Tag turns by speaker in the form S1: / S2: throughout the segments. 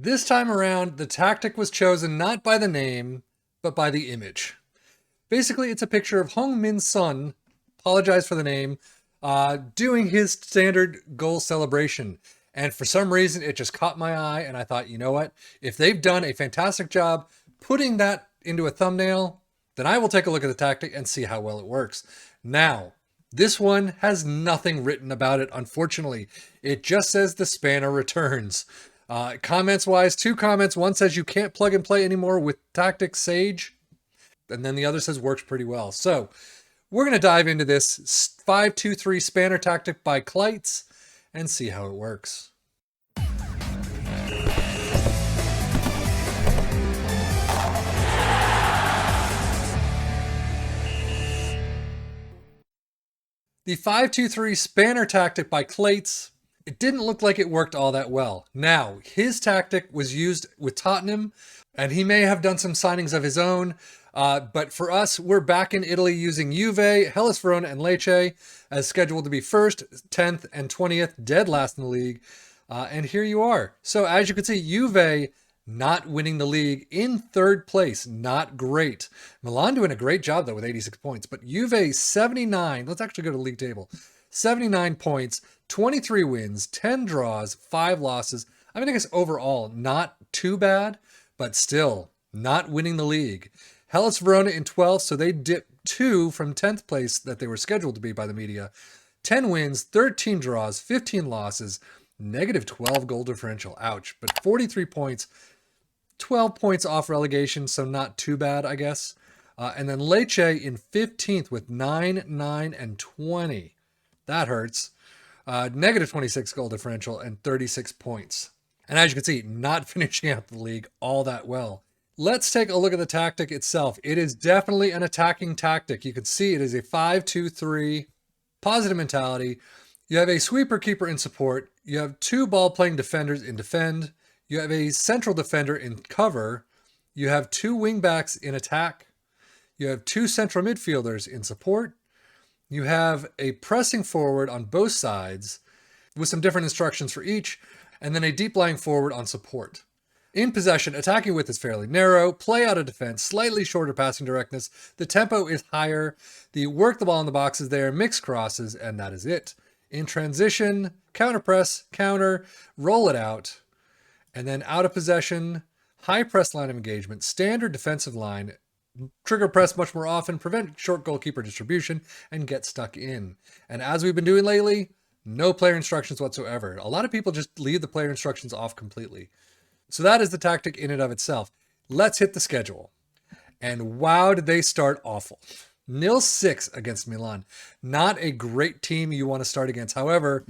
S1: This time around, the tactic was chosen not by the name, but by the image. Basically, it's a picture of Heung-min's son, apologize for the name, doing his standard goal celebration. And for some reason, it just caught my eye, and I thought, you know what? If they've done a fantastic job putting that into a thumbnail, then I will take a look at the tactic and see how well it works. Now, this one has nothing written about it, unfortunately. It just says the spanner returns. Comments wise, 2 comments. One says you can't plug and play anymore with Tactic Sage. And then the other says works pretty well. So we're going to dive into this 5-2-3 spanner tactic by Clayts and see how it works. The 5-2-3 spanner tactic by Clayts, it didn't look like it worked all that well. Now, his tactic was used with Tottenham, and he may have done some signings of his own, but for us, we're back in Italy using Juve, Hellas Verona, and Lecce as scheduled to be 1st, 10th, and 20th, dead last in the league. And here you are. So as you can see, Juve not winning the league in 3rd place. Not great. Milan doing a great job, though, with 86 points. But Juve, 79. Let's actually go to the league table. 79 points, 23 wins, 10 draws, 5 losses. I mean, I guess overall, not too bad, but still not winning the league. Hellas Verona in 12th, so they dipped 2 from 10th place that they were scheduled to be by the media. 10 wins, 13 draws, 15 losses, negative 12 goal differential. Ouch. But 43 points, 12 points off relegation, so not too bad, I guess. And then Lecce in 15th with 9, 9, and 20. That hurts. Negative 26 goal differential and 36 points. And as you can see, not finishing out the league all that well. Let's take a look at the tactic itself. It is definitely an attacking tactic. You can see it is a 5-2-3, positive mentality. You have a sweeper keeper in support. You have 2 ball-playing defenders in defend. You have a central defender in cover. You have 2 wingbacks in attack. You have 2 central midfielders in support. You have a pressing forward on both sides with some different instructions for each, and then a deep lying forward on support. In possession, attacking width is fairly narrow, play out of defense, slightly shorter passing directness, the tempo is higher, the work the ball in the box is there, mixed crosses, and that is it. In transition, counter press, counter, roll it out, and then out of possession, high press line of engagement, standard defensive line, trigger press much more often, prevent short goalkeeper distribution, and get stuck in. And as we've been doing lately, no player instructions whatsoever. A lot of people just leave the player instructions off completely. So that is the tactic in and of itself. Let's hit the schedule. And wow, did they start awful. 0-6 against Milan. Not a great team you want to start against. However,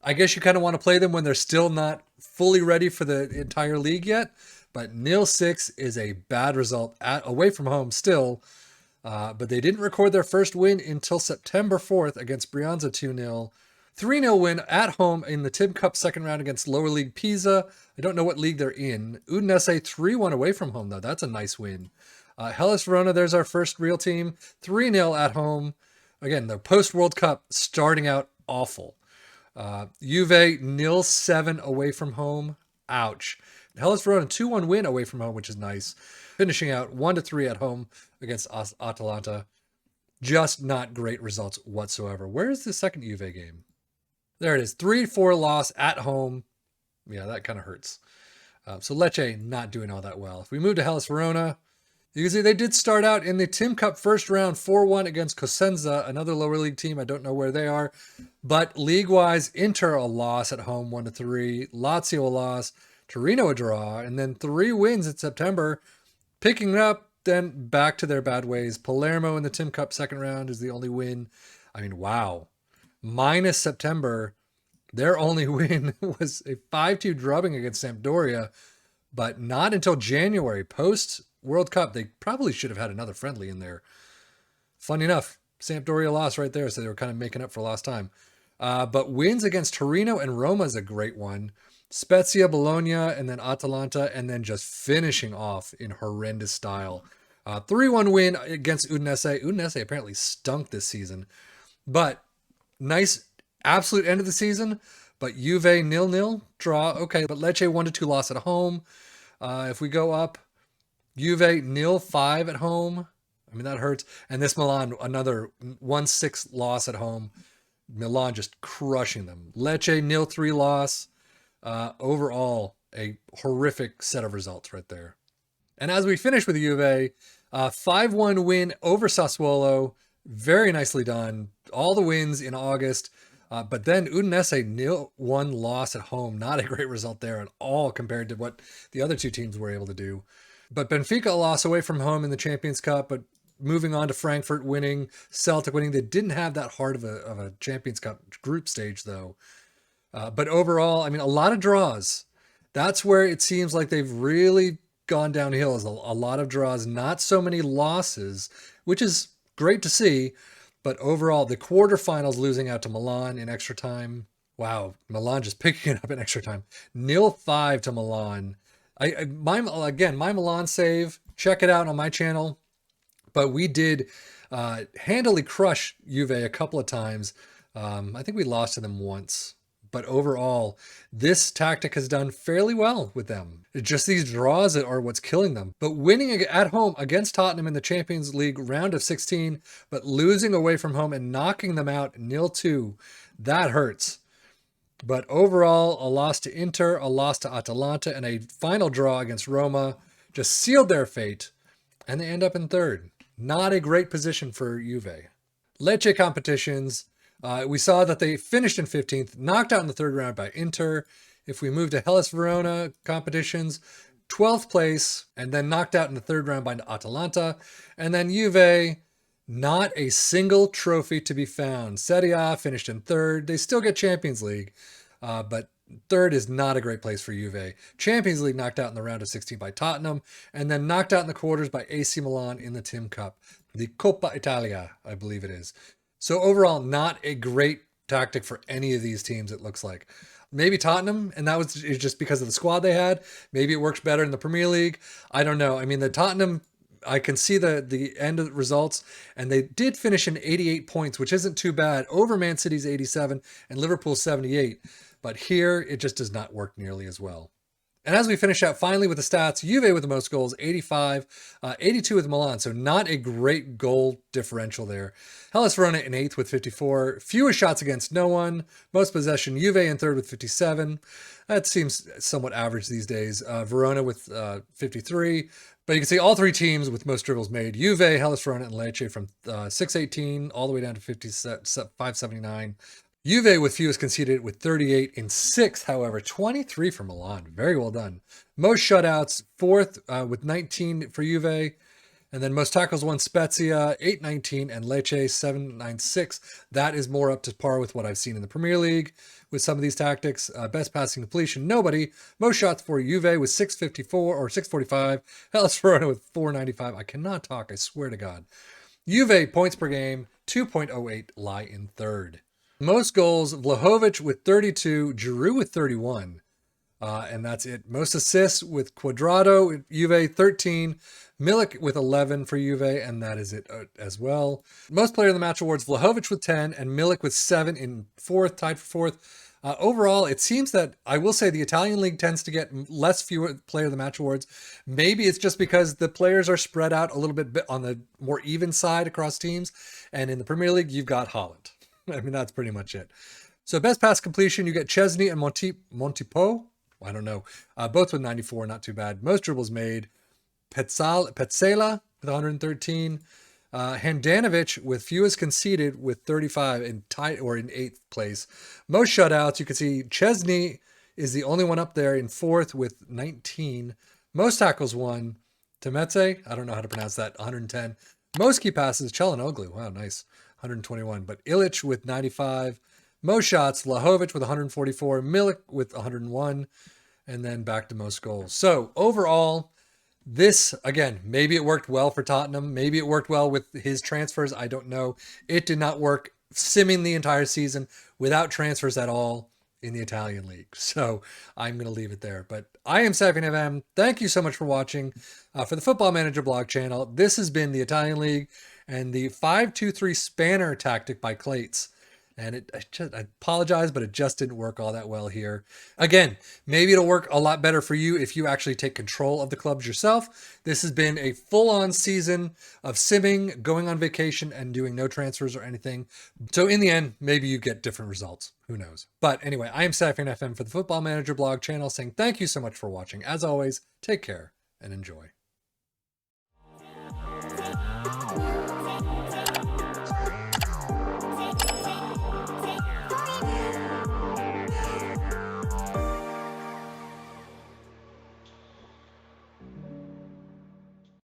S1: I guess you kind of want to play them when they're still not fully ready for the entire league yet. But 0-6 is a bad result away from home still. But they didn't record their first win until September 4th against Brianza 2-0. 3-0 win at home in the Tim Cup second round against lower league Pisa. I don't know what league they're in. Udinese 3-1 away from home, though. That's a nice win. Hellas Verona, there's our first real team. 3-0 at home. Again, the post-World Cup starting out awful. Juve 0-7 away from home. Ouch. Hellas Verona 2-1 win away from home, which is nice. Finishing out 1-3 at home against Atalanta. Just not great results whatsoever. Where's the second Juve game? There it is. 3-4 loss at home. Yeah, that kind of hurts. So Lecce not doing all that well. If we move to Hellas Verona, you can see they did start out in the Tim Cup first round 4-1 against Cosenza, another lower league team. I don't know where they are. But league-wise, Inter a loss at home 1-3. Lazio a loss. Torino a draw. And then 3 wins in September. Picking up, then back to their bad ways. Palermo in the Tim Cup second round is the only win. I mean, wow. Minus September, their only win was a 5-2 drubbing against Sampdoria, but not until January, post-World Cup. They probably should have had another friendly in there. Funny enough, Sampdoria lost right there, so they were kind of making up for lost time. But wins against Torino and Roma is a great one. Spezia, Bologna, and then Atalanta, and then just finishing off in horrendous style. 3-1 win against Udinese. Udinese apparently stunk this season, but nice absolute end of the season, But Juve 0-0 draw. Okay, but Lecce 1-2 loss at home. If we go up, Juve 0-5 at home. I mean, that hurts. And this Milan, another 1-6 loss at home. Milan just crushing them. Lecce 0-3 loss. Overall, a horrific set of results right there. And as we finish with Juve, 5-1 win over Sassuolo. Very nicely done. All the wins in August. But then Udinese 0-1 loss at home. Not a great result there at all compared to what the other two teams were able to do. But Benfica a loss away from home in the Champions Cup, but moving on to Frankfurt winning, Celtic winning. They didn't have that hard of a Champions Cup group stage though. But overall, I mean, a lot of draws. That's where it seems like they've really gone downhill, is a lot of draws, not so many losses, which is great to see. But overall, the quarterfinals losing out to Milan in extra time. Wow, Milan just picking it up in extra time. 0-5 to Milan. My Milan save, check it out on my channel. But we did handily crush Juve a couple of times. I think we lost to them once. But overall, this tactic has done fairly well with them. It's just these draws that are what's killing them. But winning at home against Tottenham in the Champions League round of 16, but losing away from home and knocking them out 0-2, that hurts. But overall, a loss to Inter, a loss to Atalanta, and a final draw against Roma just sealed their fate, and they end up in third. Not a great position for Juve. Lecce competitions, we saw that they finished in 15th, knocked out in the third round by Inter. If we move to Hellas Verona competitions, 12th place, and then knocked out in the third round by Atalanta. And then Juve, not a single trophy to be found. Serie A finished in third. They still get Champions League, but third is not a great place for Juve. Champions League knocked out in the round of 16 by Tottenham, and then knocked out in the quarters by AC Milan in the Tim Cup. The Coppa Italia, I believe it is. So overall, not a great tactic for any of these teams, it looks like. Maybe Tottenham, and that was just because of the squad they had. Maybe it works better in the Premier League. I don't know. I mean, the Tottenham, I can see the end of the results, and they did finish in 88 points, which isn't too bad, over Man City's 87 and Liverpool's 78. But here, it just does not work nearly as well. And as we finish out finally with the stats, Juve with the most goals, 85, 82 with Milan, so not a great goal differential there. Hellas Verona in 8th with 54, fewest shots against no one, most possession, Juve in 3rd with 57. That seems somewhat average these days. Verona with 53, but you can see all three teams with most dribbles made, Juve, Hellas Verona, and Lecce from 618 all the way down to 579. Juve with fewest conceded with 38 in 6th, however, 23 for Milan. Very well done. Most shutouts, 4th with 19 for Juve. And then most tackles won Spezia, 819, and Lecce, 796. That is more up to par with what I've seen in the Premier League with some of these tactics. Best passing completion, nobody. Most shots for Juve with 654 or 645. Hellas Verona with 495. I cannot talk, I swear to God. Juve points per game, 2.08, lie in 3rd. Most goals, Vlahovic with 32, Giroud with 31, and that's it. Most assists with Cuadrado, Juve 13, Milik with 11 for Juve, and that is it as well. Most player of the match awards, Vlahovic with 10, and Milik with 7 in 4th, tied for 4th. Overall, it seems that, I will say, the Italian league tends to get fewer player of the match awards. Maybe it's just because the players are spread out a little bit on the more even side across teams, and in the Premier League, you've got Haaland. I mean, that's pretty much it. So best pass completion, you get Chesney and Montipo. I don't know. Both with 94, not too bad. Most dribbles made, Petzela with 113. Handanovic with fewest conceded with 35 in 8th place. Most shutouts, you can see Chesney is the only one up there in 4th with 19. Most tackles won, Temetse, I don't know how to pronounce that, 110. Most key passes, Çalhanoğlu, wow, nice, 121. But Ilic with 95. Most shots, Vlahovic with 144, Milik with 101, and then back to most goals. So overall, this, again, maybe it worked well for Tottenham. Maybe it worked well with his transfers. I don't know. It did not work simming the entire season without transfers at all in the Italian league. So I'm going to leave it there. But I am Savvy FM. Thank you so much for watching for the Football Manager blog channel. This has been the Italian league and the 5-2-3 spanner tactic by Clayts. And I apologize, but it just didn't work all that well here. Again, maybe it'll work a lot better for you if you actually take control of the clubs yourself. This has been a full-on season of simming, going on vacation, and doing no transfers or anything. So in the end, maybe you get different results. Who knows? But anyway, I am Safian FM for the Football Manager blog channel saying thank you so much for watching. As always, take care and enjoy.